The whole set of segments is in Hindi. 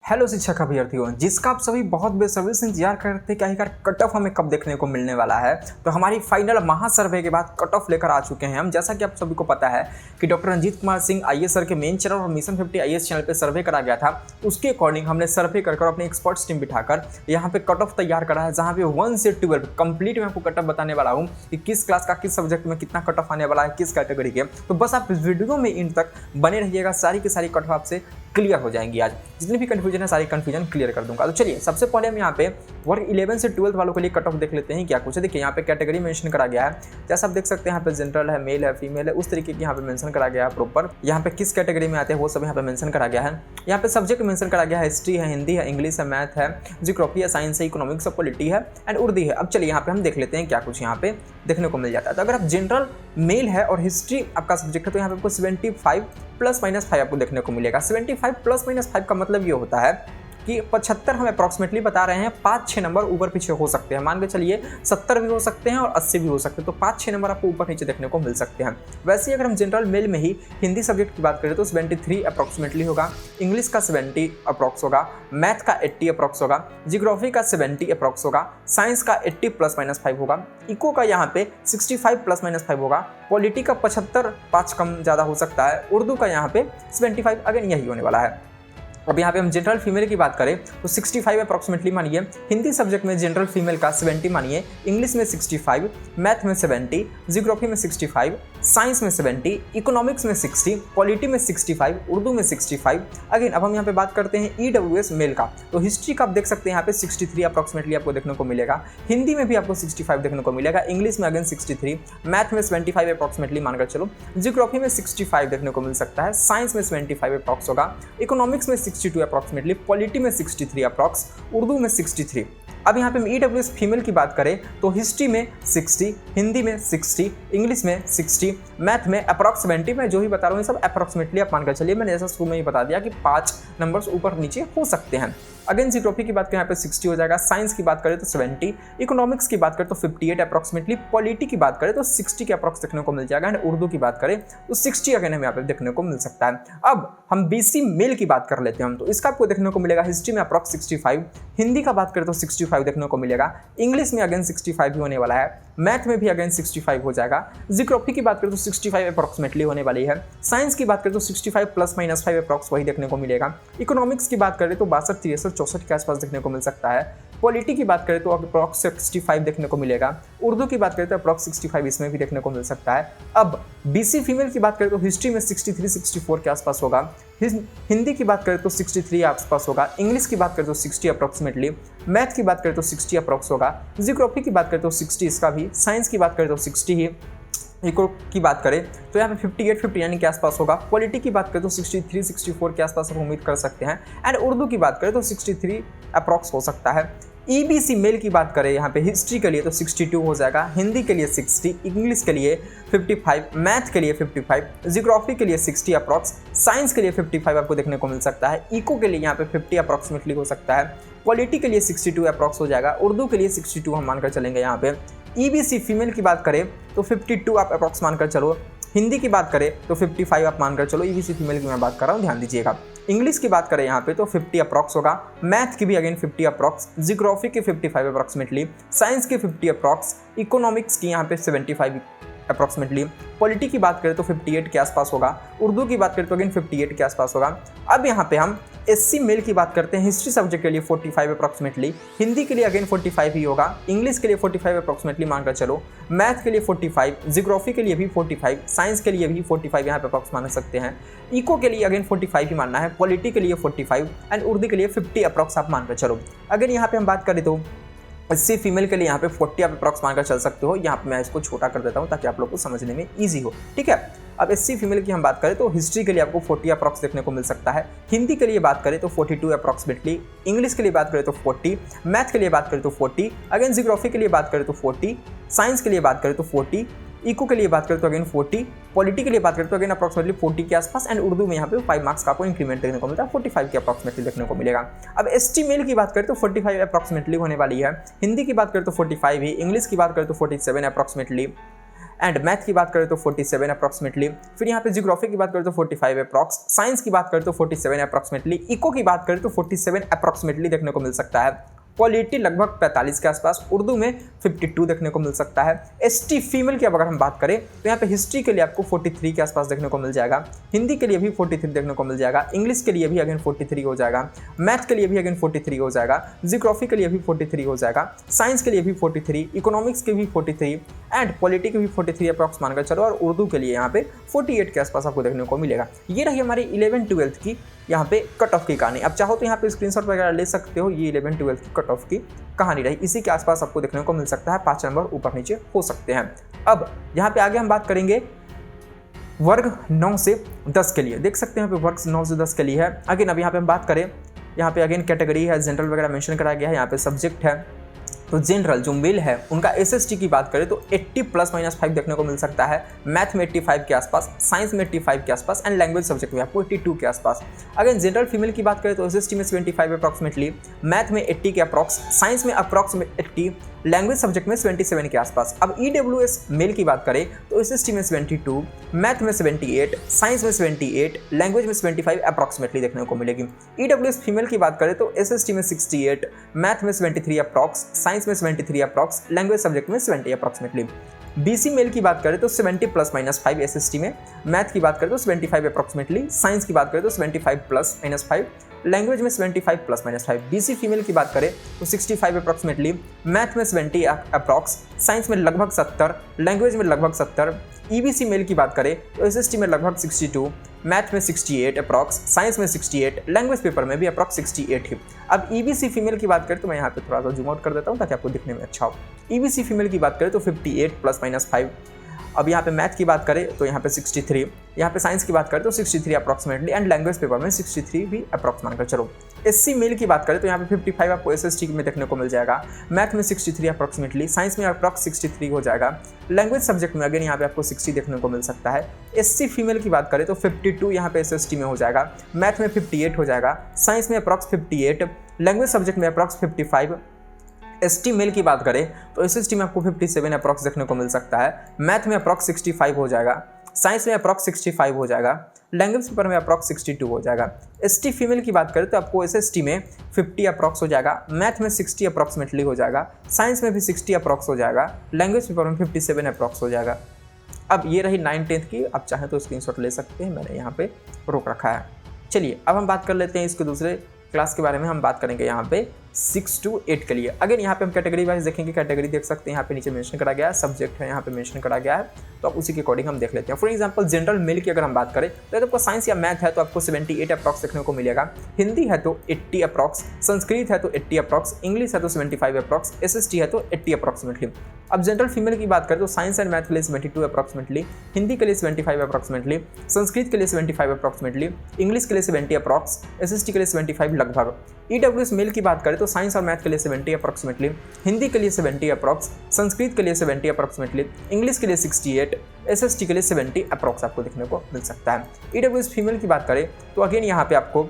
हेलो शिक्षक अभ्यर्थियों, जिसका आप सभी बहुत बेसब्री से इंतजार करते कि आखिरकार कट ऑफ हमें कब देखने को मिलने वाला है। तो हमारी फाइनल महासर्वे के बाद कट ऑफ लेकर आ चुके हैं हम। जैसा कि आप सभी को पता है कि doctor Ranjeet Kumar Singh IAS sir के मेन चैनल और मिशन 50 आईएएस चैनल पर सर्वे करा गया था। उसके अकॉर्डिंग हमने सर्वे कर अपने एक्सपर्ट्स टीम बिठाकर यहाँ पे कट ऑफ तैयार करा है, जहाँ पे 1 से 12 कंप्लीट मैं आपको कट ऑफ बताने वाला हूँ कि किस क्लास का किस सब्जेक्ट में कितना कट ऑफ आने वाला है, किस कैटेगरी के। तो बस आप इस वीडियो में इन तक बने रहिएगा, सारी की सारी कट ऑफ आपसे क्लियर हो जाएंगी। आज जितनी भी कंफ्यूजन है सारी कंफ्यूजन क्लियर कर दूंगा। तो चलिए सबसे पहले हम यहाँ पे वर्ग 11 से 12 वालों के लिए कट ऑफ देख लेते हैं क्या कुछ है। देखिए यहाँ पे कैटेगरी मेंशन करा गया है, जैसा आप देख सकते हैं यहाँ पे जनरल है, मेल है, फीमेल है, उस तरीके की यहाँ पे मेंशन करा गया है प्रॉपर। यहाँ पे किस कैटेगरी में आते हैं वो सब यहाँ पे मेंशन करा गया है। यहाँ पे सब्जेक्ट मेंशन करा गया है, हिस्ट्री है, हिंदी है, इंग्लिश है, मैथ है, जियोग्राफी है, साइंस है, इकोनॉमिक्स है, पॉलिटी है एंड उर्दू है। अब चलिए यहाँ पे हम देख लेते हैं क्या कुछ यहाँ पे देखने को मिल जाता है। तो अगर आप जनरल मेल है और हिस्ट्री आपका सब्जेक्ट है तो यहाँ पे आपको 75 +-5 आपको देखने को मिलेगा। 75 +-5 का मतलब ये होता है कि 75 हम अप्रॉक्सीमेटली बता रहे हैं, 5-6 नंबर ऊपर पीछे हो सकते हैं। मान के चलिए 70 भी हो सकते हैं और 80 भी हो सकते हैं, तो 5-6 नंबर आपको ऊपर नीचे देखने को मिल सकते हैं। वैसे ही अगर हम जनरल मेल में ही हिंदी सब्जेक्ट की बात करें तो 73 अप्रॉक्सीमेटली होगा, इंग्लिश का 70 अप्रॉक्स होगा, मैथ का 80 अप्रॉक्स होगा, जियोग्राफी का 70 अप्रॉक्स होगा, साइंस का 80 +-5 होगा, इको का यहाँ पे 65 +-5 होगा, पॉलिटी का 75 5 कम ज़्यादा हो सकता है, उर्दू का यहाँ पे 75 अगेन यही होने वाला है। अब यहाँ पे हम जनरल फीमेल की बात करें तो 65 अप्रॉक्सीमेटली मानिए, हिंदी सब्जेक्ट में जनरल फीमेल का 70 मानिए, इंग्लिश में 65, मैथ में 70, जियोग्राफी में 65, साइंस में 70, इकोनॉमिक्स में 60, पॉलिटी में 65, उर्दू में 65। अगेन अब हम यहाँ पे बात करते हैं ईडब्ल्यूएस मेल का, तो हिस्ट्री का आप देख सकते हैं यहाँ पे 63 अप्रॉक्सीमेटली आपको देखने को मिलेगा, हिंदी में भी आपको 65 देखने को मिलेगा, इंग्लिश में अगेन 63, मैथ में 75 अप्रॉक्सीमेटली मानकर चलो, जियोग्राफी में 65 देखने को मिल सकता है, साइंस में 75 अप्रॉक्स होगा, इकोनॉमिक्स में 62 अप्रॉक्सीमेटली, पॉलिटी में 63 अप्रॉक्स, उर्दू में 63। अब यहाँ पे हम ईडब्ल्यूएस फीमेल की बात करें तो हिस्ट्री में 60, हिंदी में 60, इंग्लिश में 60, मैथ में अप्रॉक्स 70। मैं जो ही बता रहा हूँ ये सब अप्रॉक्सीमेटली आप मानकर चलिए, मैंने जैसा शुरू में ही बता दिया कि 5 नंबर्स ऊपर नीचे हो सकते हैं। अगेन जियोग्राफी की बात करें यहाँ पे 60 हो जाएगा, साइंस की बात करें तो 70, इकोनॉमिक्स की बात करें तो 58 अप्रॉक्सीमेटली, पॉलिटी की बात करें तो 60 के अप्रॉक्स देखने को मिल जाएगा एंड उर्दू की बात करें तो 60 अगेन हमें यहाँ पे देखने को मिल सकता है। अब हम बीसी मेल की बात कर लेते हैं तो इसका आपको देखने को मिलेगा, हिस्ट्री में अप्रॉक्स 65, हिंदी का बात करें तो 65 देखने को मिलेगा, इंग्लिश में अगेन 65 भी होने वाला है, मैथ में भी अगेन 65 हो जाएगा, जियोग्राफी की बात करें तो 65 अप्रॉक्सीमेटली होने वाली है, साइंस की बात करें तो 65 +-5 अप्रॉक्स वही देखने को मिलेगा, इकोनॉमिक्स की बात करें तो 62, 63, 64 के आसपास देखने को मिल सकता है, पॉलिटी की बात करें तो अप्रॉक्स 65 देखने को मिलेगा, उर्दू की बात करें तो अप्रॉक्स 65 इसमें भी देखने को मिल सकता है। अब बीसी फीमेल की बात करें तो हिस्ट्री में 63, 64 के आसपास होगा, हिंदी की बात करें तो 63 आसपास होगा, इंग्लिश की बात करें तो 60 अप्रॉक्सीमेटली, मैथ की बात करें तो 60 अप्रॉक्स होगा, जियोग्राफी की बात करें तो 60 इसका भी, साइंस की बात करें तो 60 ही, इको की बात करें तो यहाँ पे 58, 59 के आसपास होगा, पॉलिटी की बात करें तो 63, 64 के आसपास आप उम्मीद कर सकते हैं एंड उर्दू की बात करें तो 63 अप्रॉक्स हो सकता है। ईबीसी मेल की बात करें यहाँ पे हिस्ट्री के लिए तो 62 हो जाएगा, हिंदी के लिए 60, इंग्लिश के लिए 55, मैथ के लिए 55, जियोग्राफी के लिए 60 अप्रॉक्स, साइंस के लिए 55 आपको देखने को मिल सकता है, इको के लिए यहाँ पे 50 अप्रॉक्सीमेटली हो सकता है, पॉलिटी के लिए 62 अप्रॉक्स हो जाएगा, उर्दू के लिए 62 हम मानकर चलेंगे। यहाँ पे ईबीसी फीमेल की बात करें तो 52 आप अप्रॉक्स मानकर चलो, हिंदी की बात करें तो 55 आप मानकर चलो, ईबीसी फीमेल की मैं बात कर रहा हूँ ध्यान दीजिएगा। इंग्लिश की बात करें यहाँ पे तो 50 अप्रॉक्स होगा, मैथ की भी अगेन 50 अप्रॉक्स, जियोग्राफी की 55 अप्रॉक्सीमेटली, साइंस की 50 अप्रॉक्स, इकोनॉमिक्स की यहाँ पे 75 अप्रॉक्सीमेटली, पॉलिटी की बात करें तो 58 के आसपास होगा, उर्दू की बात करें तो अगेन 58 के आसपास होगा। अब यहाँ पे हम एससी मेल की बात करते हैं, हिस्ट्री सब्जेक्ट के लिए 45 अप्रॉक्सीमेटली, हिंदी के लिए अगेन 45 ही होगा, इंग्लिश के लिए 45 अप्रॉक्सीमेटली मानकर चलो, मैथ के लिए 45, जियोग्राफी के लिए भी 45, साइंस के लिए भी 45 यहाँ पे अप्रॉक्स मान सकते हैं, इको के लिए अगेन 45 ही मानना है, पॉलिटी के लिए 45 एंड उर्दू के लिए 50 अप्रॉक्स आप मानकर चलो। अगर यहाँ पे हम बात करें तो इससे फीमेल के लिए यहाँ पे 40 आप अप्रॉक्स मानकर चल सकते हो। यहाँ पे मैं इसको छोटा कर देता हूँ ताकि आप लोग को समझने में ईजी हो, ठीक है। अब एससी फीमेल की हम बात करें तो हिस्ट्री के लिए आपको 40 अप्रॉक्स देखने को मिल सकता है, हिंदी के लिए बात करें तो 42 अप्रॉक्सीमेटली, इंग्लिश के लिए बात करें तो 40, मैथ के लिए बात करें तो 40, अगेन जियोग्राफी के लिए बात करें तो 40, साइंस के लिए बात करें तो 40, इको के लिए बात करें तो अगेन 40, पॉलिटी के लिए बात करें तो अगेन अप्रॉक्सीमेटली 40 के आसपास एंड उर्दू में यहाँ पे 5 मार्क्स का आपको इंक्रीमेंट देखने को मिलता है, 45 के अप्रॉक्सीमेटली देखने को मिलेगा। अब एसटी मेल की बात करें तो 45 अप्रॉक्सीमेटली होने वाली है, हिंदी की बात करें तो 45 ही, इंग्लिश की बात करें तो 47 अप्रॉक्सीमेटली, एंड मैथ की बात करें तो 47 अप्रॉक्सीमेटली। फिर यहाँ पे जियोग्राफी की बात करें तो 45 अप्रॉक्स, साइंस की बात करें तो 47 अप्रॉक्सीमेटली, इको की बात करें तो 47 अप्रॉक्सीमेटली देखने को मिल सकता है। पॉलिटी लगभग 45 के आसपास, उर्दू में 52 देखने को मिल सकता है। एसटी फीमेल की अगर हम बात करें तो यहाँ पे हिस्ट्री के लिए आपको 43 के आसपास देखने को मिल जाएगा, हिंदी के लिए भी 43 देखने को मिल जाएगा, इंग्लिश के लिए भी अगेन 43 हो जाएगा, मैथ के लिए भी अगेन 43 हो जाएगा, जियोग्राफी के लिए भी 43 हो जाएगा, साइंस के लिए भी 43, इकोनॉमिक्स के भी 43 एंड पॉलिटी के भी 43 अप्रॉक्स मानकर चलो, और उर्दू के लिए यहाँ पे 48 के आसपास आपको देखने को मिलेगा। ये रही हमारी 11-12 की यहाँ पे कट ऑफ की कहानी। अब चाहो तो यहाँ पे स्क्रीनशॉट वगैरह ले सकते हो, ये 11-12 की कट ऑफ की कहानी रही, इसी के आसपास आपको देखने को मिल सकता है, 5 नंबर ऊपर नीचे हो सकते हैं। अब यहाँ पे आगे हम बात करेंगे वर्ग 9 से 10 के लिए। देख सकते हैं यहाँ पे वर्ग 9 से 10 के लिए है। अगेन अब यहाँ पे हम बात करें, यहाँ पे अगेन कैटेगरी है, जनरल वगैरह मेंशन करा गया है, यहाँ पे सब्जेक्ट है। तो जनरल जो मेल है उनका एसएसटी की बात करें तो 80 +-5 देखने को मिल सकता है, मैथ में 85 के आसपास, साइंस में 85 के आसपास एंड लैंग्वेज सब्जेक्ट में आपको 82 के आसपास। अगर जनरल फीमेल की बात करें तो एसएसटी में 75 अप्रॉक्सीमेटली, मैथ में 80 के अप्रॉक्स, साइंस में अप्रॉक्सीमेट 80, लैंग्वेज सब्जेक्ट में 77 के आसपास। अब ईडब्ल्यूएस मेल की बात करें तो एसएसटी में 72, मैथ में 78, साइंस में 78, लैंग्वेज में 75 अप्रॉक्सीमेटली देखने को मिलेगी। ईडब्ल्यूएस फीमेल की बात करें तो एसएसटी में 68, मैथ में 73 अप्रॉक्स, साइंस में 73 अप्रॉक्स, लैंग्वेज सब्जेक्ट में 70 अप्रॉक्सीमेटली। बीसी मेल की बात करें तो 70 +-5 एसएसटी में, मैथ की बात करें तो 75 अप्रॉक्सीमेटली, साइंस की बात करें तो 75 +-5, लैंग्वेज में 75 +-5। बीसी फीमेल की बात करें तो 65 अप्रॉक्सीमेटली, मैथ में 70 अप्रॉक्स, साइंस में लगभग 70, लैंग्वेज में लगभग 70। ईबीसी मेल की बात करें तो एसएसटी में लगभग 62, मैथ में 68 अप्रॉक्स, साइंस में 68, लैंग्वेज पेपर में भी अप्रॉक्स 68 ही। अब ईबीसी फीमेल की बात करें तो मैं यहाँ पे थोड़ा सा जूम आउट कर देता हूँ ताकि आपको दिखने में अच्छा हो। ईबीसी फीमेल की बात करें तो 58 +-5। अब यहाँ पे मैथ की बात करें तो यहाँ पे 63, यहाँ पे साइंस की बात करें तो 63 अप्रॉक्सीमेटली एंड लैंग्वेज पेपर में 63 भी अप्रॉक्स मानकर चलो। एससी मेल की बात करें तो यहाँ पे 55 आपको एसएसटी में देखने को मिल जाएगा, मैथ में 63 अप्रॉक्सीमेटली, साइंस में अप्रॉक्स 63 हो जाएगा, लैंग्वेज सब्जेक्ट में अगेन यहाँ पे आपको 60 देखने को मिल सकता है। एससी फीमेल की बात करें तो 52 यहाँ पे एसएसटी में हो जाएगा, मैथ में 58 हो जाएगा, साइंस में अप्रॉक्स 58, लैंग्वेज सब्जेक्ट में अप्रॉक्स 55। एसटी मेल की बात करें तो एसएसटी में आपको 57 अप्रॉक्स देखने को मिल सकता है, मैथ में अप्रॉक्स 65 हो जाएगा, साइंस में अप्रॉक्स 65 हो जाएगा, लैंग्वेज पेपर में अप्रॉक्स 62 हो जाएगा। एसटी फीमेल की बात करें तो आपको एसएसटी में 50 अप्रॉक्स हो जाएगा, मैथ में 60 अप्रॉक्सीमेटली हो जाएगा, साइंस में भी 60 अप्रॉक्स हो जाएगा, लैंग्वेज पेपर में 57 अप्रॉक्स हो जाएगा। अब ये रही 9-10 की, आप चाहें तो स्क्रीनशॉट ले सकते हैं, मैंने यहाँ पे रोक रखा है। चलिए अब हम बात कर लेते हैं इसके दूसरे क्लास के बारे में। हम बात करेंगे यहाँ पे 6 to 8 के लिए। अगर यहाँ पे हम कैटेगरी वाइज देखेंगे, कैटेगरी देख सकते हैं यहाँ पे नीचे मेंशन करा गया है, सब्जेक्ट है यहाँ पे मेंशन करा गया है, तो आप उसी के अकॉर्डिंग हम देख लेते हैं। फॉर एग्जांपल जनरल मेल की अगर हम बात करें तो आपको साइंस या मैथ है तो आपको 78 अप्रॉक्स देखने को मिलेगा, हिंदी है तो 80 अप्रॉक्स, संस्कृत है तो 80 अप्रॉक्स, इंग्लिश है तो 75 अप्रॉक्स, एसएसटी है तो 80 अप्रॉक्सीमेटली। अब जनरल फीमेल की बात करें तो साइंस एंड मैथ के लिए 72 अप्रॉक्सीमेटली, हिंदी के लिए 75 अप्रॉक्सीमेटली, संस्कृत के लिए 75 अप्रॉक्सीमेटली, इंग्लिश के लिए 70 अप्रॉक्स, एसएसटी के लिए 75 लगभग। ईडब्ल्यूएस मेल की बात करें तो साइंस और मैथ के लिए 70 अप्रॉक्सीमेटली, हिंदी के लिए 70 अप्रॉक्स, संस्कृत के लिए 70 अप्रॉक्सीमेटली, इंग्लिश के लिए 68, एसएसटी के लिए 70 अप्रॉक्स आपको देखने को मिल सकता है। ईडब्ल्यूएस फीमेल की बात करें तो अगेन यहाँ पे आपको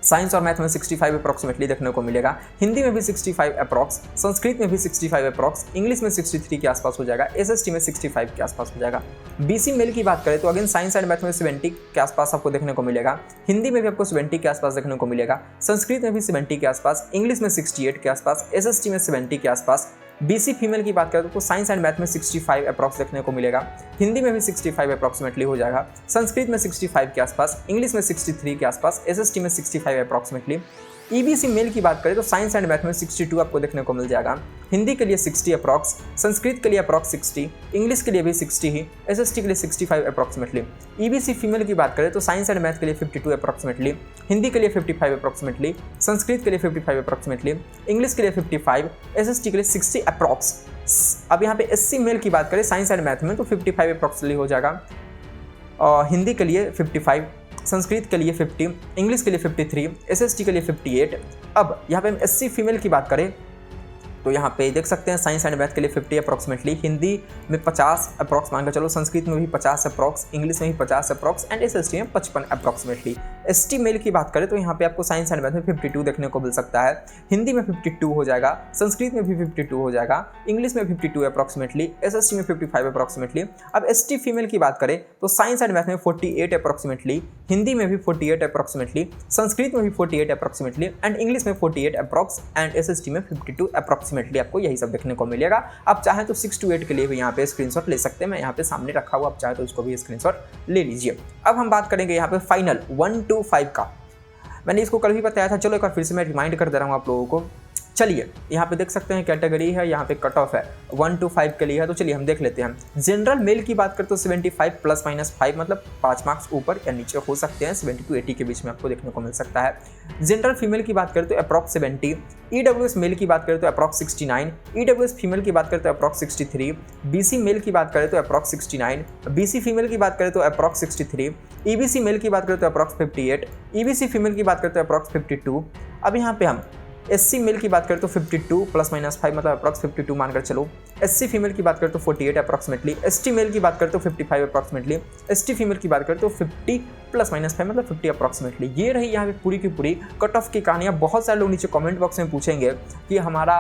साइंस और मैथ में 65 अप्रॉक्सीमेटली देखने को मिलेगा, हिंदी में भी 65 अप्रॉक्स, संस्कृत में भी 65 अप्रॉक्स, इंग्लिश में 63 के आसपास हो जाएगा, एसएसटी में 65 के आसपास हो जाएगा। बीसी मेल की बात करें तो अगेन साइंस एंड मैथ में 70 के आसपास आपको देखने को मिलेगा, हिंदी में भी आपको 70 के आसपास देखने को मिलेगा, संस्कृत में भी 70 के आसपास, इंग्लिश में 68 के आसपास, एसएसटी में 70 के आसपास। बीसी फीमेल की बात करें तो साइंस एंड मैथ में 65 अप्रॉक्स देखने को मिलेगा, हिंदी में भी 65 अप्रॉक्सीमेटली हो जाएगा, संस्कृत में 65 के आसपास, इंग्लिश में 63 के आसपास, एसएसटी में 65 अप्रॉक्सीमेटली। ईबीसी मेल की बात करें तो साइंस एंड मैथ में 62 आपको देखने को मिल जाएगा, हिंदी के लिए 60 अप्रॉक्स, संस्कृत के लिए अप्रॉक्स 60, इंग्लिश के लिए भी 60 ही, एसएसटी के लिए 65 अप्रॉक्सीमेटली। ईबीसी फीमेल की बात करें तो साइंस एंड मैथ के लिए 52 अप्रॉक्सीमेटली, हिंदी के लिए 55 अप्रॉक्सीमेटली, संस्कृत के लिए 55 अप्रॉक्सीमेटली, इंग्लिश के लिए 55, एसएसटी के लिए 60 अप्रॉक्स। अब यहाँ पे एससी मेल की बात करें साइंस एंड मैथ में तो 55 अप्रॉक्सीमेटली हो जाएगा, और हिंदी के लिए 55, संस्कृत के लिए 50, इंग्लिश के लिए 53, एसएसटी के लिए 58। अब यहाँ पे हम एससी फीमेल की बात करें तो यहाँ पे देख सकते हैं साइंस एंड मैथ के लिए 50 अप्रॉक्सीमेटली, हिंदी में 50 अप्रॉक्स मानकर चलो, संस्कृत में भी 50 अप्रॉक्स, इंग्लिश में भी 50 अप्रॉक्स एंड एसएसटी में 55 अप्रॉक्सीमेटली। ST मेल की बात करें तो यहाँ पे आपको साइंस एंड मैथ में 52 देखने को मिल सकता है, हिंदी में 52 हो जाएगा, संस्कृत में भी 52 हो जाएगा, इंग्लिश में 52 अप्रॉक्सीमेटली, SST में 55 अप्रॉक्सीमेटली। अब ST फीमेल की बात करें तो साइंस एंड मैथ में 48 अप्रॉक्सीमेटली, हिंदी में भी 48 अप्रॉक्सीमेटली, संस्कृत में भी 48 अप्रॉक्सीमेटली एंड इंग्लिश में 48 अप्रॉक्स एंड SST में 52 अप्रॉक्सीमेटली आपको यही सब देखने को मिलेगा। आप चाहें तो 6 to 8 के लिए भी यहाँ पे स्क्रीनशॉट ले सकते हैं, मैं यहाँ पे सामने रखा हुआ, आप चाहे तो उसको भी स्क्रीनशॉट ले लीजिए। अब हम बात करेंगे यहाँ पे फाइनल 1 to 5 का। मैंने इसको कल भी बताया था, चलो एक बार फिर से मैं रिमाइंड कर दे रहा हूँ आप लोगों को। चलिए यहाँ पे देख सकते हैं कैटेगरी है, यहाँ पे कट ऑफ है 1 to 5 के लिए है, तो चलिए हम देख लेते हैं। जनरल मेल की बात करते तो 75 ±5 मतलब 5 मार्क्स ऊपर या नीचे हो सकते हैं, 70 to 80 के बीच में आपको देखने को मिल सकता है। जनरल फीमेल की बात करें तो अप्रॉक्स 70, EWS मेल की बात करें तो अप्रॉक्स 69, EWS फीमेल की बात करें तो अप्रॉक्स 63, BC मेल की बात करें तो अप्रॉक्स 69, BC फीमेल की बात करें तो अप्रॉक्स 63, EBC मेल की बात करें तो अप्रॉक्स 58, EBC फीमेल की बात करें तो अप्रॉक्स 52। अब यहाँ पे हम SC मेल की बात करें तो 52 ±5 मतलब अप्रॉक्स 52 मानकर चलो। SC फीमेल की बात करें तो 48 अप्रॉक्सीमेटली, ST मेल की बात करें तो 55 अप्रॉक्सीमेटली, ST फीमेल की बात करें तो 50 ±5 मतलब 50 अप्रॉक्सीमेटली। ये रही यहाँ पे पूरी की पूरी कट ऑफ की कहानियाँ। बहुत सारे लोग नीचे कमेंट बॉक्स में पूछेंगे कि हमारा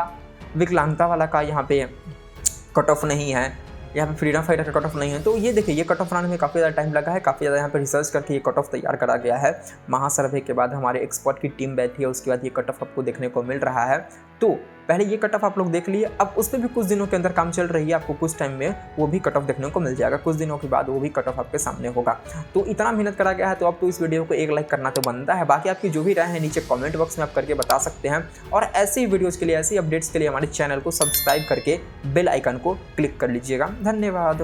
विकलांगता वाला का यहाँ पे कट ऑफ नहीं है, यहाँ पे फ्रीडम फाइटर का कट ऑफ नहीं है। तो ये देखिए, ये कट ऑफ बनाने में काफ़ी ज़्यादा टाइम लगा है, काफ़ी ज़्यादा यहाँ पे रिसर्च करके ये कट ऑफ तैयार करा गया है। महासर्वे के बाद हमारे एक्सपर्ट की टीम बैठी है, उसके बाद ये कट ऑफ आपको देखने को मिल रहा है। तो पहले ये कट ऑफ आप लोग देख लिए, अब उस पर भी कुछ दिनों के अंदर काम चल रही है, आपको कुछ टाइम में वो भी कट ऑफ देखने को मिल जाएगा, कुछ दिनों के बाद वो भी कट ऑफ आपके सामने होगा। तो इतना मेहनत करा गया है, तो अब तो इस वीडियो को एक लाइक करना तो बनता है। बाकी आपकी जो भी राय है नीचे कमेंट बॉक्स में आप करके बता सकते हैं, और ऐसे ही वीडियोज़ के लिए, ऐसी अपडेट्स के लिए हमारे चैनल को सब्सक्राइब करके बेल आइकन को क्लिक कर लीजिएगा। धन्यवाद।